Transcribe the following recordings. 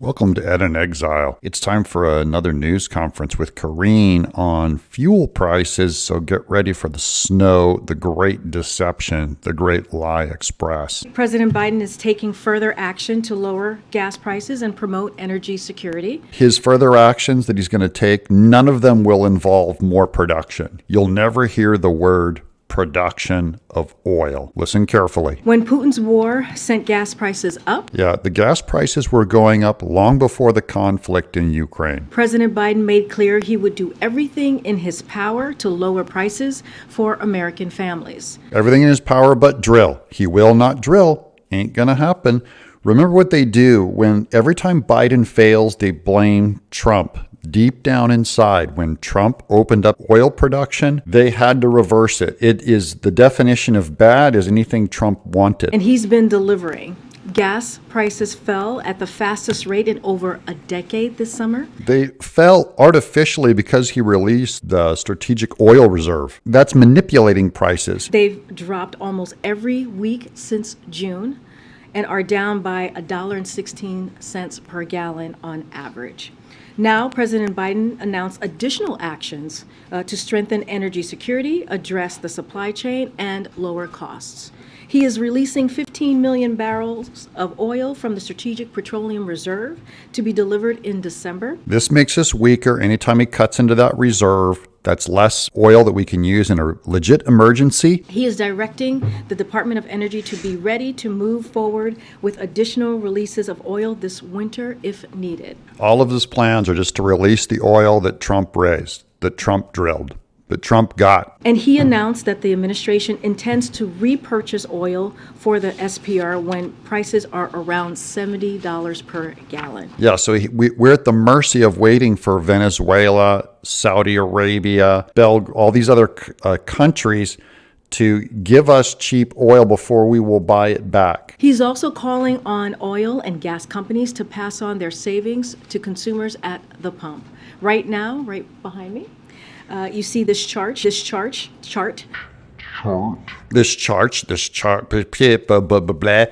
Welcome to Ed in Exile. It's time for another news conference with Karine on fuel prices, so get ready for the snow, the great deception, the great lie express. President Biden is taking further action to lower gas prices and promote energy security. His further actions that he's going to take, none of them will involve more production. You'll never hear the word production of oil. Listen carefully. When Putin's war sent gas prices up, the gas prices were going up long before the conflict in Ukraine. President Biden made clear he would do everything in his power to lower prices for American families. Everything in his power but drill. He will not drill. Ain't gonna happen. Remember what they do when every time Biden fails, they blame Trump. Deep down inside, when Trump opened up oil production, they had to reverse it. It is the definition of bad as anything Trump wanted. And he's been delivering. Gas prices fell at the fastest rate in over a decade this summer. They fell artificially because he released the strategic oil reserve. That's manipulating prices. They've dropped almost every week since June and are down by $1.16 per gallon on average. Now, President Biden announced additional actions to strengthen energy security, address the supply chain, and lower costs. He is releasing 15 million barrels of oil from the Strategic Petroleum Reserve to be delivered in December. This makes us weaker. Anytime he cuts into that reserve, that's less oil that we can use in a legit emergency. He is directing the Department of Energy to be ready to move forward with additional releases of oil this winter if needed. All of his plans are just to release the oil that Trump raised, that Trump drilled, that Trump got. And he announced that the administration intends to repurchase oil for the SPR when prices are around $70 per gallon. Yeah, so we're at the mercy of waiting for Venezuela, Saudi Arabia, all these other countries to give us cheap oil before we will buy it back. He's also calling on oil and gas companies to pass on their savings to consumers at the pump. Right now, right behind me, you see this chart, blah, blah, blah.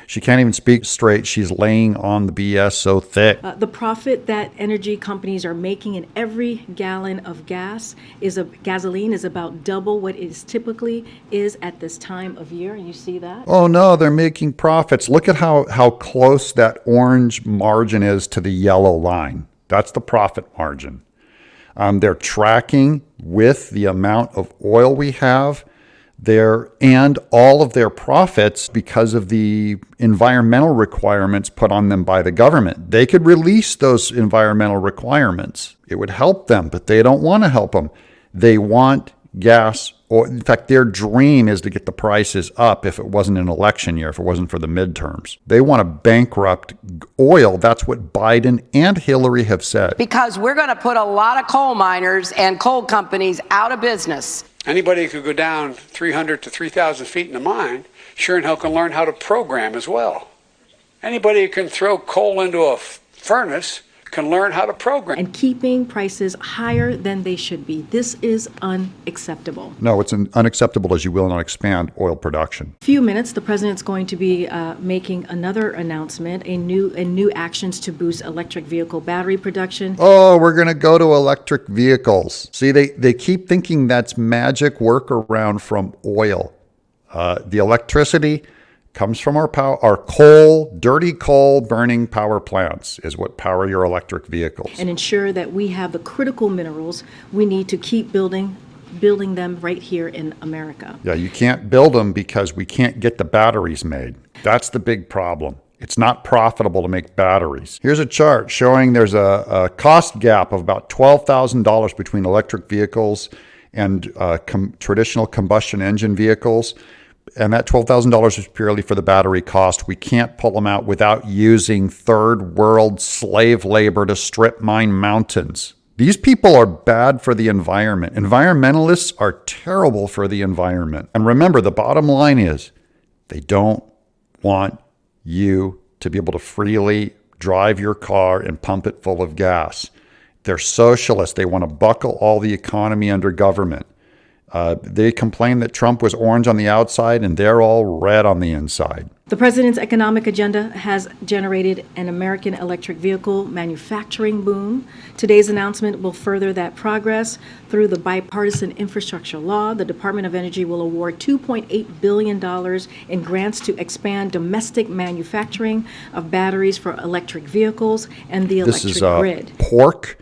She can't even speak straight. She's laying on the BS so thick. The profit that energy companies are making in every gallon of gasoline is about double what it typically is at this time of year. You see that? Oh no, they're making profits. Look at how close that orange margin is to the yellow line. That's the profit margin. They're tracking with the amount of oil we have there and all of their profits because of the environmental requirements put on them by the government. They could release those environmental requirements. It would help them, but they don't want to help them. They want gas. Or in fact, their dream is to get the prices up if it wasn't an election year, if it wasn't for the midterms. They want to bankrupt oil. That's what Biden and Hillary have said. Because we're going to put a lot of coal miners and coal companies out of business. Anybody who could go down 300 to 3,000 feet in a mine sure and hell can learn how to program as well. Anybody who can throw coal into a furnace can learn how to program. And keeping prices higher than they should be. This is unacceptable. No, it's unacceptable as you will not expand oil production. Few minutes, the president's going to be making another announcement, a new actions to boost electric vehicle battery production. Oh, we're going to go to electric vehicles. See, they keep thinking that's magic workaround from oil. The electricity comes from our coal, dirty coal burning power plants is what power your electric vehicles. And ensure that we have the critical minerals we need to keep building them right here in America. Yeah, you can't build them because we can't get the batteries made. That's the big problem. It's not profitable to make batteries. Here's a chart showing there's a cost gap of about $12,000 between electric vehicles and traditional combustion engine vehicles. And that $12,000 is purely for the battery cost. We can't pull them out without using third world slave labor to strip mine mountains. These people are bad for the environment. Environmentalists are terrible for the environment. And remember, the bottom line is they don't want you to be able to freely drive your car and pump it full of gas. They're socialists. They want to buckle all the economy under government. They complained that Trump was orange on the outside and they're all red on the inside. The president's economic agenda has generated an American electric vehicle manufacturing boom. Today's announcement will further that progress. Through the bipartisan infrastructure law, the Department of Energy will award $2.8 billion in grants to expand domestic manufacturing of batteries for electric vehicles and the This electric is grid. pork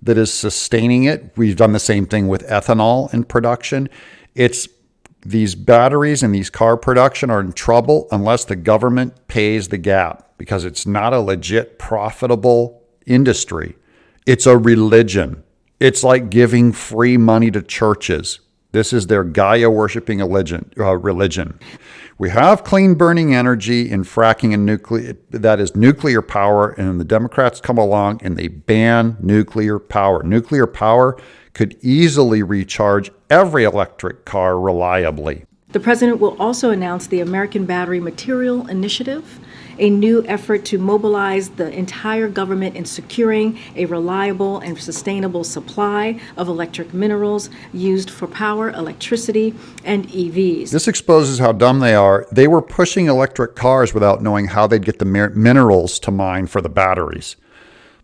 that is sustaining it. We've done the same thing with ethanol in production. These batteries and these car production are in trouble unless the government pays the gap, because it's not a legit profitable industry. It's a religion. It's like giving free money to churches. This is their Gaia worshiping religion. We have clean burning energy in fracking and that is nuclear power, and the Democrats come along and they ban nuclear power. Nuclear power could easily recharge every electric car reliably. The president will also announce the American Battery Material Initiative, a new effort to mobilize the entire government in securing a reliable and sustainable supply of electric minerals used for power, electricity, and EVs. This exposes how dumb they are. They were pushing electric cars without knowing how they'd get the minerals to mine for the batteries.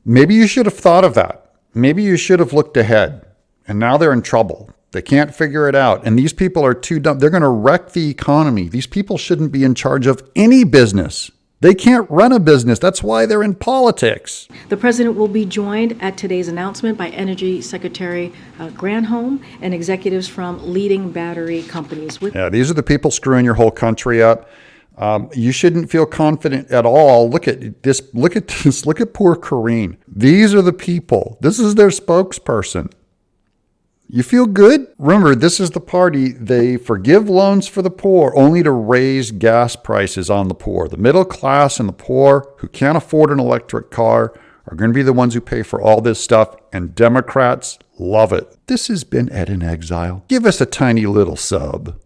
Maybe you should have thought of that. Maybe you should have looked ahead. And now they're in trouble. They can't figure it out. And these people are too dumb. They're going to wreck the economy. These people shouldn't be in charge of any business. They can't run a business. That's why they're in politics. The president will be joined at today's announcement by Energy Secretary Granholm and executives from leading battery companies. Yeah, these are the people screwing your whole country up. You shouldn't feel confident at all. Look at this. Look at this. Look at poor Karine. These are the people. This is their spokesperson. You feel good? Remember, this is the party. They forgive loans for the poor only to raise gas prices on the poor. The middle class and the poor who can't afford an electric car are going to be the ones who pay for all this stuff, and Democrats love it. This has been Ed in Exile. Give us a tiny little sub.